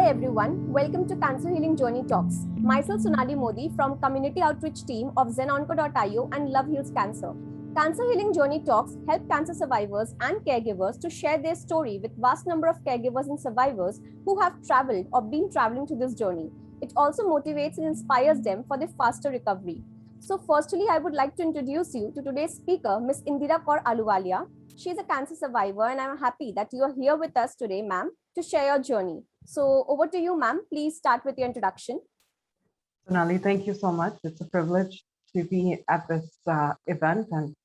everyone, welcome to Cancer Healing Journey Talks. Myself Sonali Modi from Community Outreach Team of ZenOnco.io and Love Heals Cancer. Cancer Healing Journey Talks help cancer survivors and caregivers to share their story with vast number of caregivers and survivors who have traveled or been traveling to this journey. It also motivates and inspires them for their faster recovery. So firstly, I would like to introduce you to today's speaker, Ms. Indira Kaur Ahluwalia. She is a cancer survivor and I'm happy that you are here with us today, ma'am, to share your journey. So over to you, ma'am. Please start with your introduction. Sonali, thank you so much. It's a privilege to be at this event and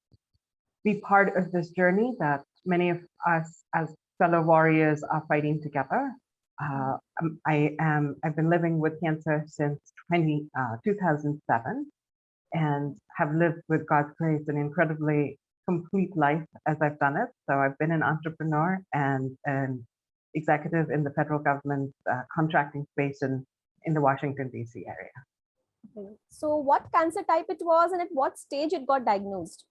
be part of this journey that many of us as fellow warriors are fighting together. I've been living with cancer since 2007 and have lived with God's grace an incredibly complete life as I've done it. So I've been an entrepreneur and an executive in the federal government contracting space in the Washington, D.C. area. Okay. So what cancer type it was and at what stage it got diagnosed?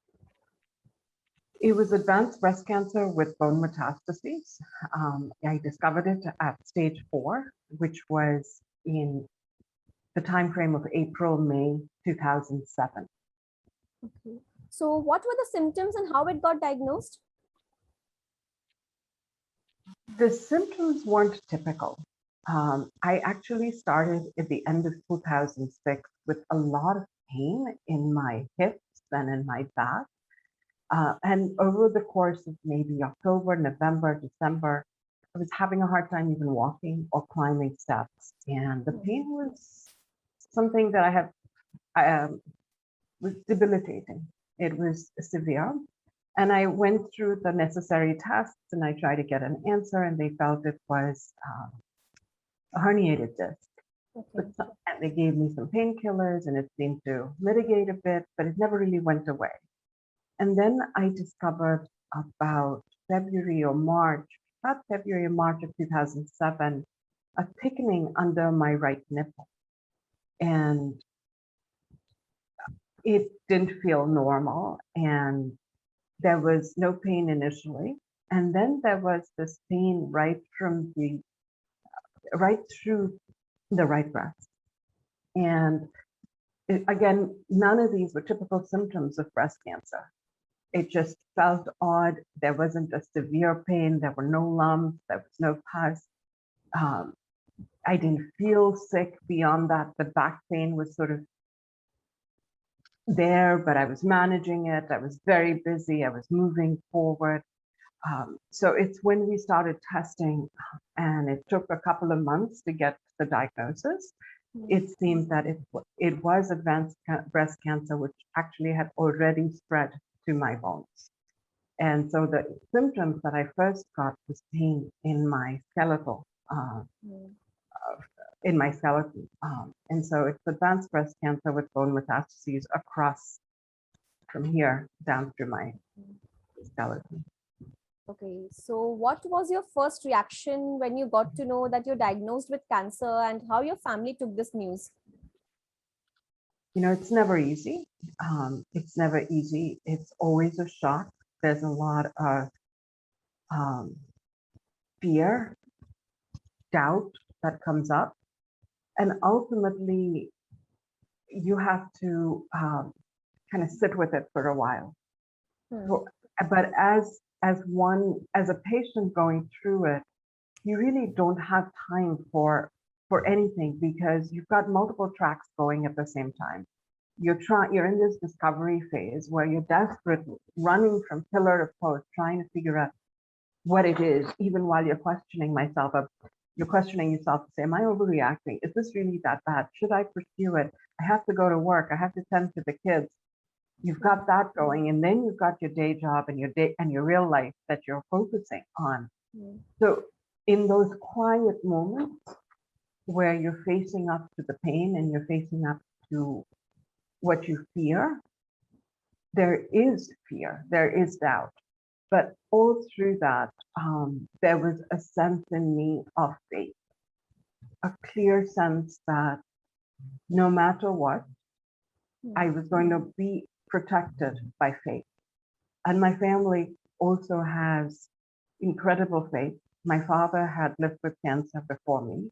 It was advanced breast cancer with bone metastases. I discovered it at stage 4, which was in the time frame of April, May 2007. Okay. So what were the symptoms and how it got diagnosed? The symptoms weren't typical. I actually started at the end of 2006 with a lot of pain in my hips and in my back. And over the course of maybe October, November, December, I was having a hard time even walking or climbing steps. And the pain was something that was debilitating. It was severe. And I went through the necessary tests and I tried to get an answer and they felt it was a herniated disc. Okay. And they gave me some painkillers and it seemed to mitigate a bit, but it never really went away. And then I discovered about February or March of 2007, a thickening under my right nipple. And it didn't feel normal. And there was no pain initially. And then there was this pain right through the right breast. And again, none of these were typical symptoms of breast cancer. It just felt odd. There wasn't a severe pain. There were no lumps. There was no pus. I didn't feel sick beyond that. The back pain was sort of there, but I was managing it. I was very busy. I was moving forward. So it's when we started testing, and it took a couple of months to get the diagnosis. It seemed that it was advanced breast cancer, which actually had already spread to my bones. And so the symptoms that I first got was pain in my skeletal, and so it's advanced breast cancer with bone metastases across from here down through my skeleton. Okay, so what was your first reaction when you got to know that you're diagnosed with cancer and how your family took this news? You know, it's never easy. It's never easy. It's always a shock. There's a lot of fear, doubt that comes up. And ultimately, you have to kind of sit with it for a while. But as a patient going through it, you really don't have time for anything because you've got multiple tracks going at the same time. You're in this discovery phase where you're desperate, running from pillar to post, trying to figure out what it is, even while you're questioning yourself to say, am I overreacting? Is this really that bad? Should I pursue it? I have to go to work. I have to tend to the kids. You've got that going, and then you've got your day job and your real life that you're focusing on. So in those quiet moments where you're facing up to the pain and you're facing up to what you fear, there is fear, there is doubt. But all through that, there was a sense in me of faith, a clear sense that no matter what, I was going to be protected by faith. And my family also has incredible faith. My father had lived with cancer before me.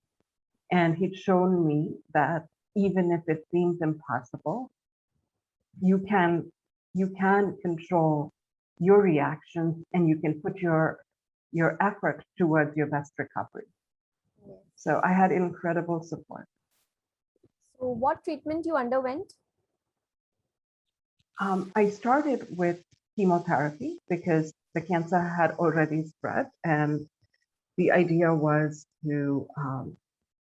And he'd shown me that even if it seems impossible, you can control your reactions and you can put your effort towards your best recovery. Yes. So I had incredible support. So what treatment you underwent? I started with chemotherapy because the cancer had already spread, and the idea was to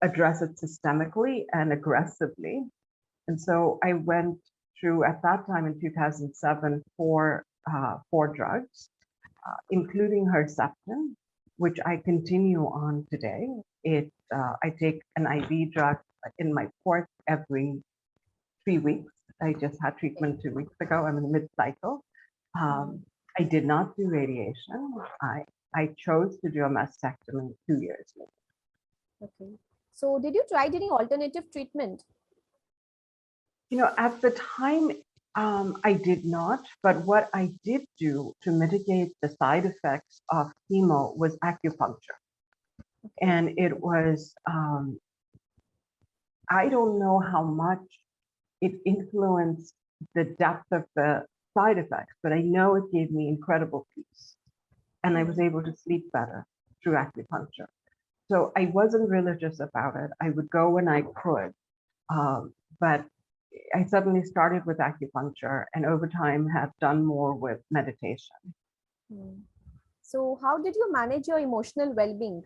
address it systemically and aggressively. And so I went through, at that time in 2007, four drugs, including Herceptin, which I continue on today. I take an IV drug in my port every 3 weeks. I just had treatment 2 weeks ago. I'm in the mid-cycle. I did not do radiation. I chose to do a mastectomy 2 years later. Okay. So did you try any alternative treatment? You know, at the time, I did not, but what I did do to mitigate the side effects of chemo was acupuncture. Okay. And it was, I don't know how much it influenced the depth of the side effects, but I know it gave me incredible peace. And I was able to sleep better through acupuncture. So I wasn't religious about it. I would go when I could, but I suddenly started with acupuncture and over time have done more with meditation. So how did you manage your emotional well-being?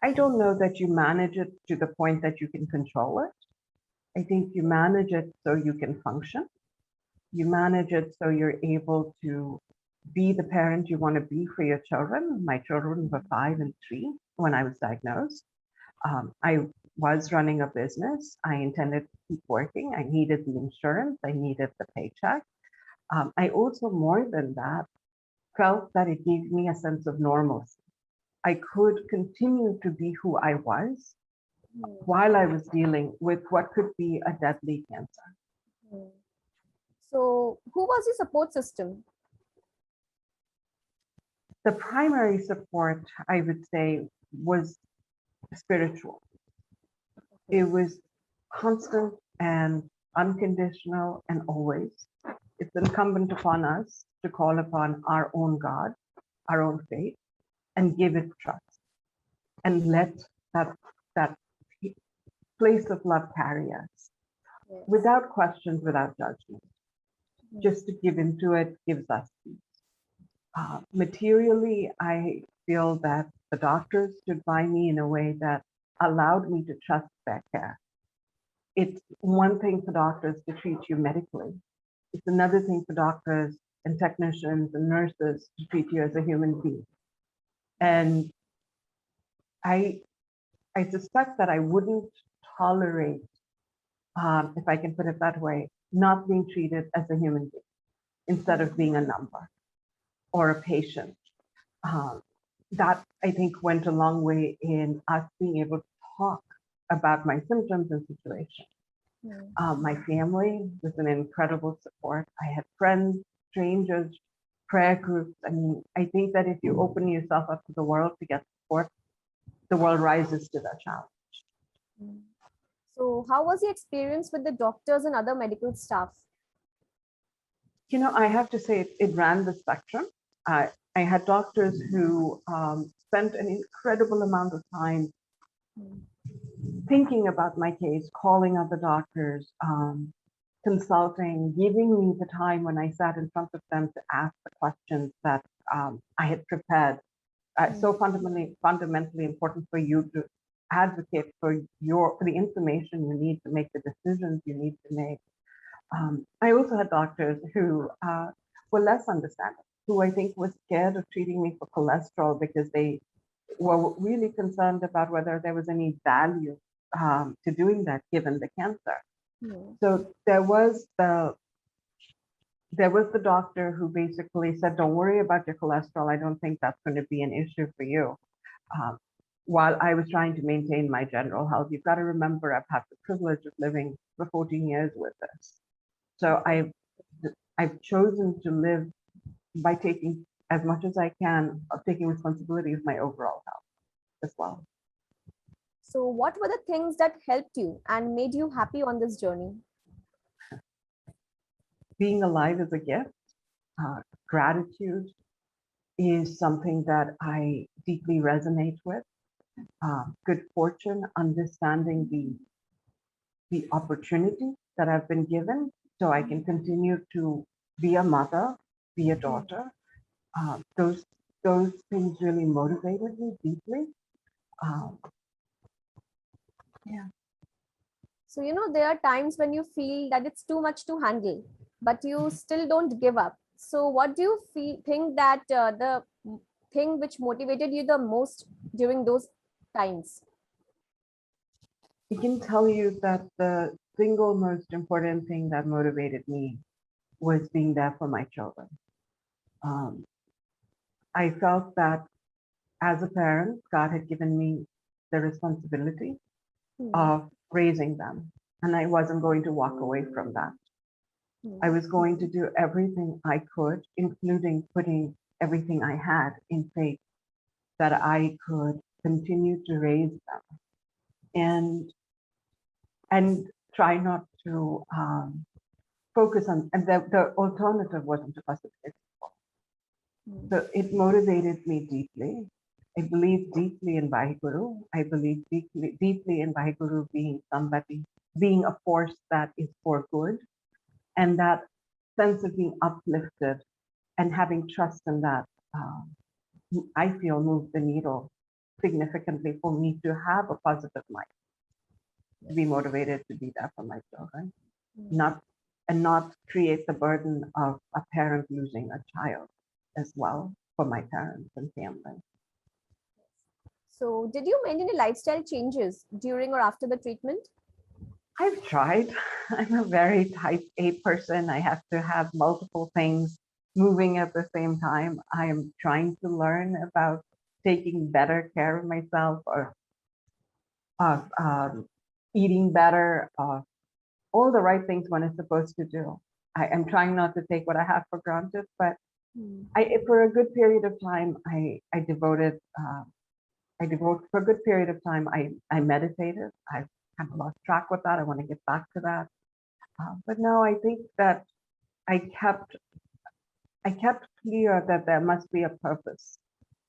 I don't know that you manage it to the point that you can control it. I think you manage it so you can function. You manage it so you're able to be the parent you want to be for your children. My children were 5 and 3 when I was diagnosed. I was running a business. I intended to keep working. I needed the insurance. I needed the paycheck. I also, more than that, felt that it gave me a sense of normalcy. I could continue to be who I was while I was dealing with what could be a deadly cancer. So who was your support system? The primary support, I would say, was spiritual. It was constant and unconditional and always. It's incumbent upon us to call upon our own God, our own faith, and give it trust. And let that place of love carry us without questions, without judgment. Just to give into it gives us peace. Materially, I feel that the doctors stood by me in a way that allowed me to trust their care. It's one thing for doctors to treat you medically. It's another thing for doctors and technicians and nurses to treat you as a human being. And I suspect that I wouldn't tolerate, if I can put it that way, not being treated as a human being instead of being a number or a patient. That I think went a long way in us being able to talk about my symptoms and situation. My family was an incredible support. I had friends, strangers, prayer groups. I mean, I think that if you open yourself up to the world to get support, the world rises to that challenge. So how was the experience with the doctors and other medical staff? You know, I have to say it ran the spectrum. I had doctors who spent an incredible amount of time thinking about my case, calling other doctors, consulting, giving me the time when I sat in front of them to ask the questions that I had prepared. So fundamentally important for you to advocate for the information you need to make the decisions you need to make. I also had doctors who were less understanding, who I think were scared of treating me for cholesterol because they were really concerned about whether there was any value to doing that given the cancer. So there was the doctor who basically said, don't worry about your cholesterol. I don't think that's going to be an issue for you. While I was trying to maintain my general health, you've got to remember I've had the privilege of living for 14 years with this. So I've chosen to live by taking as much as I can of taking responsibility of my overall health as well. So what were the things that helped you and made you happy on this journey? Being alive is a gift. Gratitude is something that I deeply resonate with. Good fortune, understanding the opportunity that I've been given so I can continue to be a mother, be a daughter. Those things really motivated me deeply. Yeah. So, there are times when you feel that it's too much to handle, but you still don't give up. So what do you think that the thing which motivated you the most during those times? I can tell you that the single most important thing that motivated me was being there for my children. I felt that as a parent, God had given me the responsibility of raising them, and I wasn't going to walk away from that. I was going to do everything I could, including putting everything I had in faith that I could continue to raise them and try not to focus on, and the alternative wasn't to us. So it motivated me deeply. I believe deeply in Vaheguru. I believe deeply in Vaheguru being a force that is for good, and that sense of being uplifted and having trust in that, I feel moved the needle significantly for me to have a positive mind, to be motivated to be there for my children, not create the burden of a parent losing a child as well for my parents and family. So did you make any lifestyle changes during or after the treatment? I've tried. I'm a very type A person. I have to have multiple things moving at the same time. I am trying to learn about taking better care of myself, or of eating better, of all the right things one is supposed to do. I am trying not to take what I have for granted, but for a good period of time, I devoted for a good period of time, I meditated. I kind of lost track with that. I want to get back to that. But no, I think that I kept clear that there must be a purpose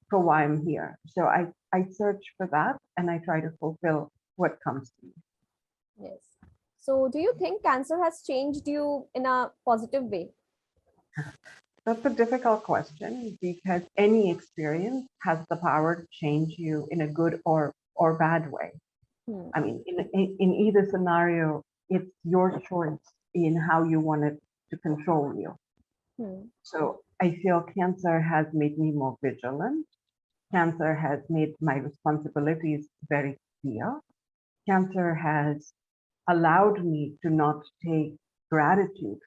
for why I'm here. So I search for that, and I try to fulfill what comes to me. Yes. So do you think cancer has changed you in a positive way? That's a difficult question, because any experience has the power to change you in a good or bad way. I mean, in either scenario, it's your choice in how you want it to control you. So I feel cancer has made me more vigilant. Cancer has made my responsibilities very clear. Cancer has allowed me to not take gratitude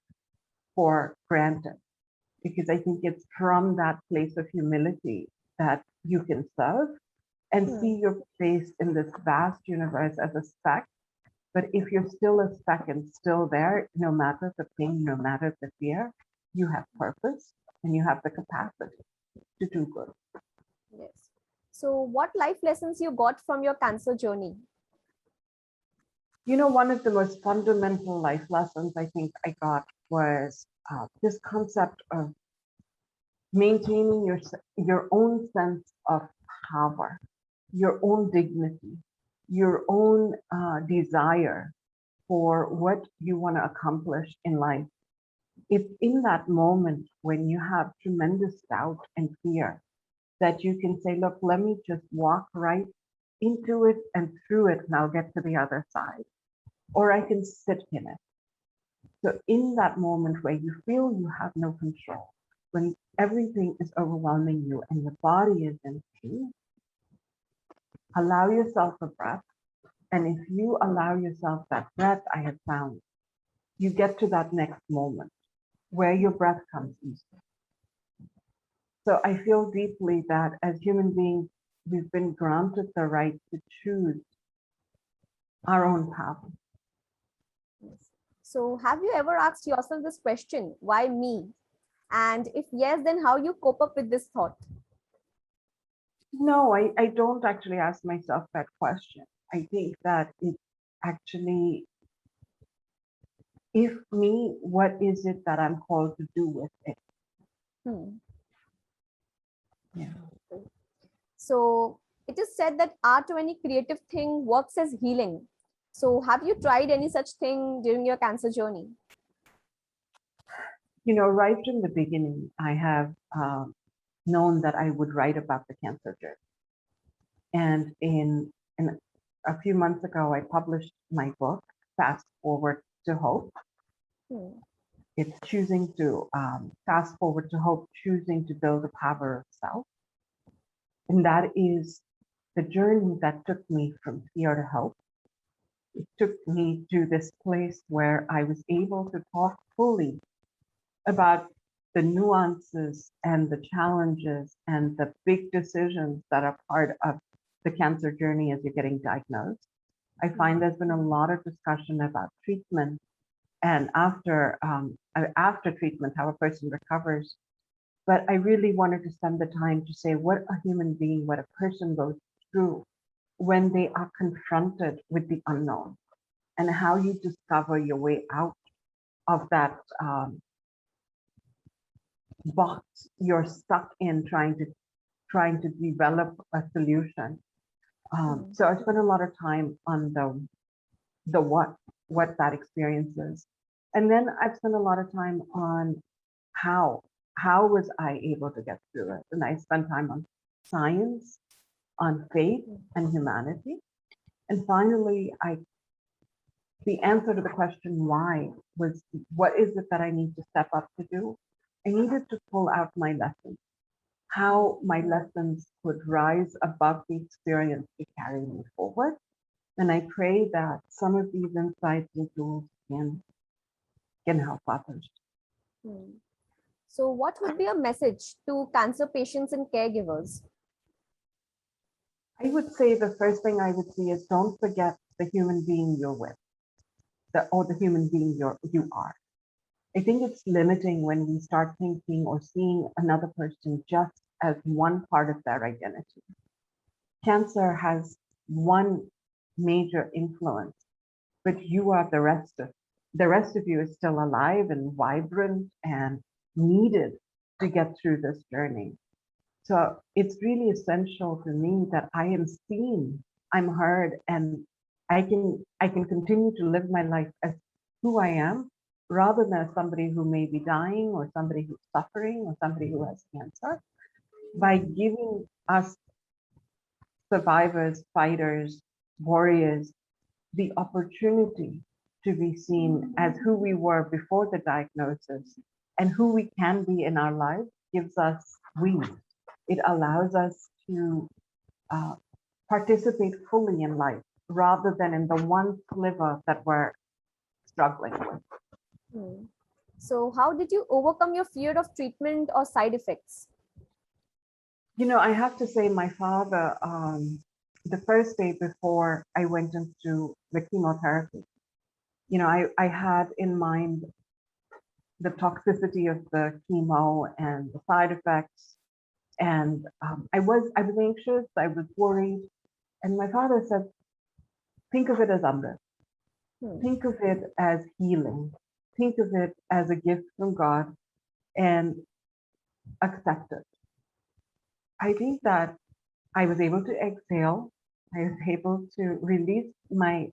for granted, because I think it's from that place of humility that you can serve and see your place in this vast universe as a speck. But if you're still a speck and still there, no matter the pain, no matter the fear, you have purpose and you have the capacity to do good. Yes. So what life lessons you got from your cancer journey? You know, one of the most fundamental life lessons I think I got was this concept of maintaining your own sense of power, your own dignity, your own desire for what you want to accomplish in life. It's in that moment when you have tremendous doubt and fear that you can say, look, let me just walk right into it and through it, and I'll get to the other side. Or I can sit in it. So in that moment where you feel you have no control, when everything is overwhelming you and your body is in pain, allow yourself a breath. And if you allow yourself that breath, I have found, you get to that next moment where your breath comes easy. So I feel deeply that as human beings, we've been granted the right to choose our own path. So have you ever asked yourself this question, why me? And if yes, then how you cope up with this thought? No, I don't actually ask myself that question. I think that it actually, if me, what is it that I'm called to do with it? Hmm. Yeah. So it is said that art or any creative thing works as healing. So have you tried any such thing during your cancer journey? You know, right from the beginning, I have known that I would write about the cancer journey. And in a few months ago, I published my book, Fast Forward to Hope. Hmm. It's choosing to fast forward to hope, choosing to build the power of self. And that is the journey that took me from fear to hope. It took me to this place where I was able to talk fully about the nuances and the challenges and the big decisions that are part of the cancer journey as you're getting diagnosed. I find there's been a lot of discussion about treatment and after treatment, how a person recovers. But I really wanted to spend the time to say what a human being, what a person goes through when they are confronted with the unknown and how you discover your way out of that box you're stuck in trying to develop a solution. So I spent a lot of time on the what that experience is. And then I've spent a lot of time on how was I able to get through it? And I spent time on science, on faith and humanity. And finally, the answer to the question why was, what is it that I need to step up to do? I needed to pull out my lessons, how my lessons could rise above the experience to carry me forward. And I pray that some of these insights and tools can help others. Hmm. So what would be a message to cancer patients and caregivers? I would say the first thing I would say is don't forget the human being you're with, or the human being you are. I think it's limiting when we start thinking or seeing another person just as one part of their identity. Cancer has one major influence, but you are the rest of you is still alive and vibrant and needed to get through this journey. So it's really essential for me that I am seen, I'm heard, and I can continue to live my life as who I am, rather than as somebody who may be dying or somebody who's suffering or somebody who has cancer, by giving us survivors, fighters, warriors, the opportunity to be seen as who we were before the diagnosis and who we can be in our lives gives us wings. It allows us to participate fully in life rather than in the one sliver that we're struggling with. Hmm. So how did you overcome your fear of treatment or side effects? You know, I have to say my father, the first day before I went into the chemotherapy, you know, I had in mind the toxicity of the chemo and the side effects. And I was anxious, I was worried. And my father said, think of it as Amrit. Hmm. Think of it as healing. Think of it as a gift from God and accept it. I think that I was able to exhale. I was able to release my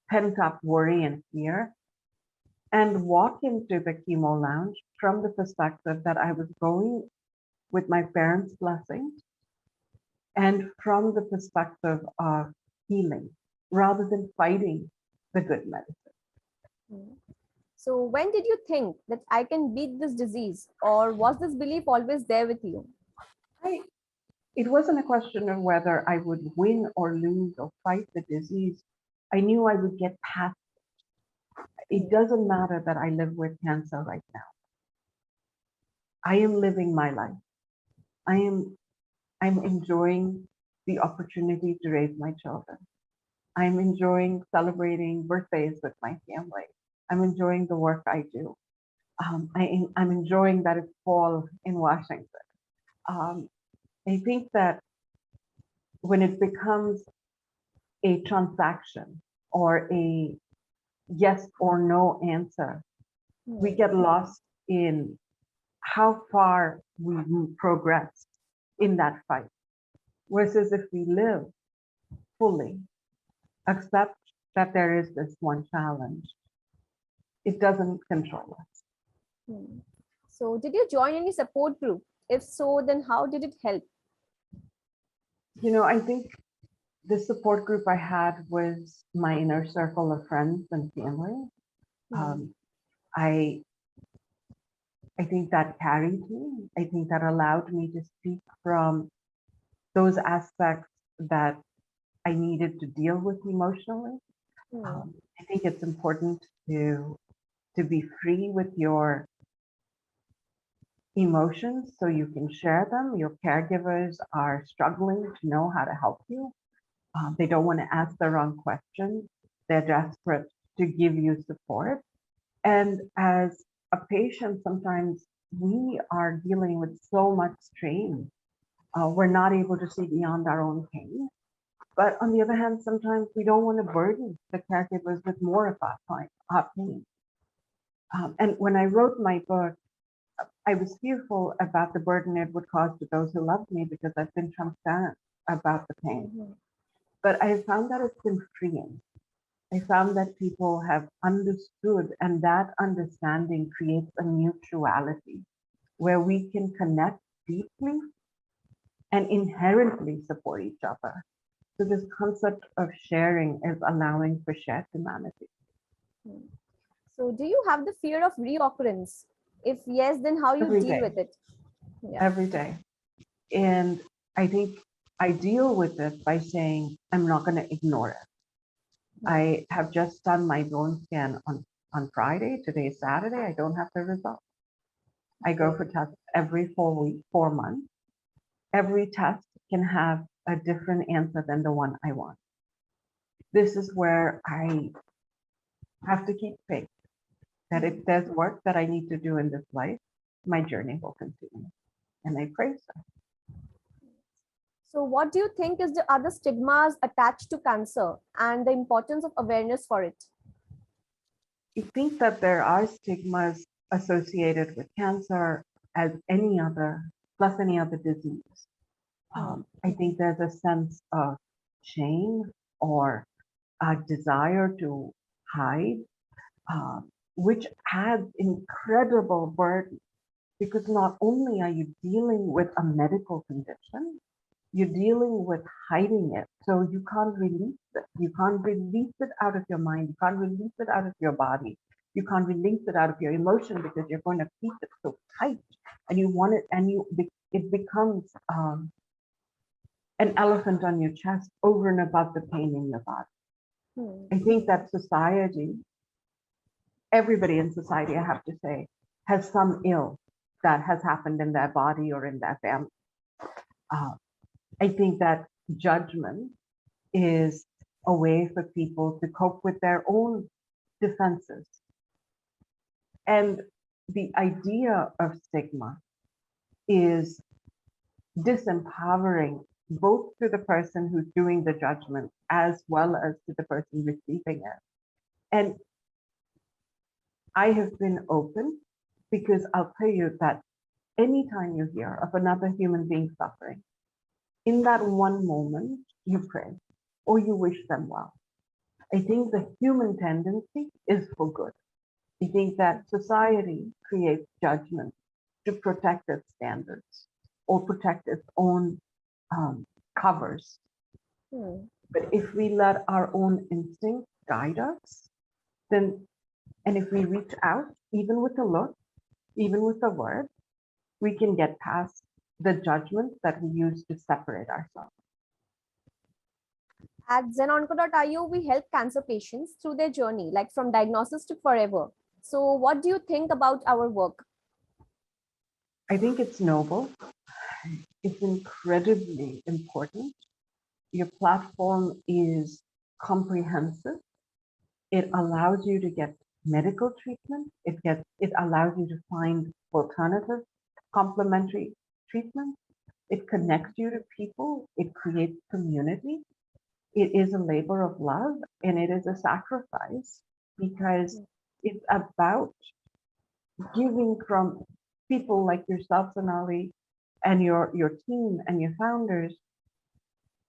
pent up worry and fear and walk into the chemo lounge from the perspective that I was going with my parents' blessings and from the perspective of healing rather than fighting the good medicine. Hmm. So when did you think that I can beat this disease, or was this belief always there with you? It wasn't a question of whether I would win or lose or fight the disease. I knew I would get past it. It doesn't matter that I live with cancer right now. I am living my life. I'm enjoying the opportunity to raise my children. I'm enjoying celebrating birthdays with my family. I'm enjoying the work I do. I'm enjoying that it's fall in Washington. I think that when it becomes a transaction or a yes or no answer. We get lost in how far we progress in that fight. Versus if we live fully, accept that there is this one challenge, it doesn't control us. So did you join any support group? If so, then how did it help? I think the support group I had was my inner circle of friends and family. I think that carried me. I think that allowed me to speak from those aspects that I needed to deal with emotionally. I think it's important to be free with your emotions so you can share them. Your caregivers are struggling to know how to help you. They don't want to ask the wrong question. They're desperate to give you support. And as a patient, sometimes we are dealing with so much strain. We're not able to see beyond our own pain. But on the other hand, sometimes we don't want to burden the caregivers with more of our pain. And when I wrote my book, I was fearful about the burden it would cause to those who loved me because I've been transparent about the pain. But I found that it's been freeing. I found that people have understood, and that understanding creates a mutuality where we can connect deeply and inherently support each other. So this concept of sharing is allowing for shared humanity. So do you have the fear of reoccurrence? If yes, then how you deal with it? Every day. And I think I deal with it by saying, I'm not going to ignore it. I have just done my bone scan on Friday. Today is Saturday. I don't have the result. I go for tests every 4 months. Every test can have a different answer than the one I want. This is where I have to keep faith that if there's work that I need to do in this life, my journey will continue. And I pray so. So what do you think is the other stigmas attached to cancer and the importance of awareness for it? I think that there are stigmas associated with cancer as any other, plus any other disease. I think there's a sense of shame or a desire to hide, which adds incredible burden because not only are you dealing with a medical condition, you're dealing with hiding it. So you can't release it. You can't release it out of your mind. You can't release it out of your body. You can't release it out of your emotion because you're going to keep it so tight and you want it, and it becomes an elephant on your chest over and above the pain in your body. I think that society, everybody in society, I have to say, has some ill that has happened in their body or in their family. I think that judgment is a way for people to cope with their own defenses. And the idea of stigma is disempowering both to the person who's doing the judgment as well as to the person receiving it. And I have been open because I'll tell you that anytime you hear of another human being suffering, in that one moment, you pray or you wish them well. I think the human tendency is for good. I think that society creates judgment to protect its standards or protect its own covers. But if we let our own instinct guide us, then, and if we reach out, even with a look, even with a word, we can get past the judgment that we use to separate ourselves. At zenonco.io, we help cancer patients through their journey, like from diagnosis to forever. So what do you think about our work? I think it's noble. It's incredibly important. Your platform is comprehensive. It allows you to get medical treatment. It allows you to find alternative complementary treatment. It connects you to people. It creates community. it is a labor of love and it is a sacrifice, because it's about giving from people like yourself, Sonali, and your team and your founders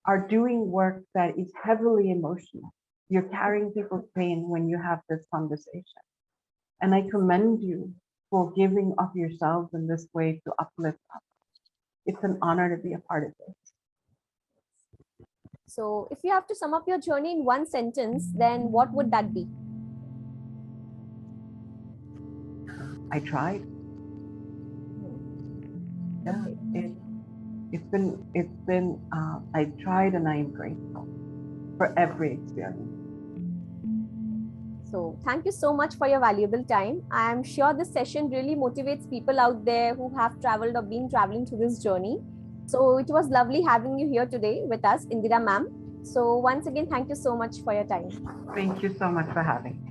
are doing work that is heavily emotional. You're carrying people's pain when you have this conversation. And I commend you for giving of yourselves in this way to uplift others. It's an honor to be a part of this. So if you have to sum up your journey in one sentence, then what would that be? I tried. Yeah, it's been, I tried and I am grateful for every experience. So thank you so much for your valuable time. I am sure this session really motivates people out there who have traveled or been traveling through this journey. So it was lovely having you here today with us, Indira ma'am. So once again, thank you so much for your time. Thank you so much for having me.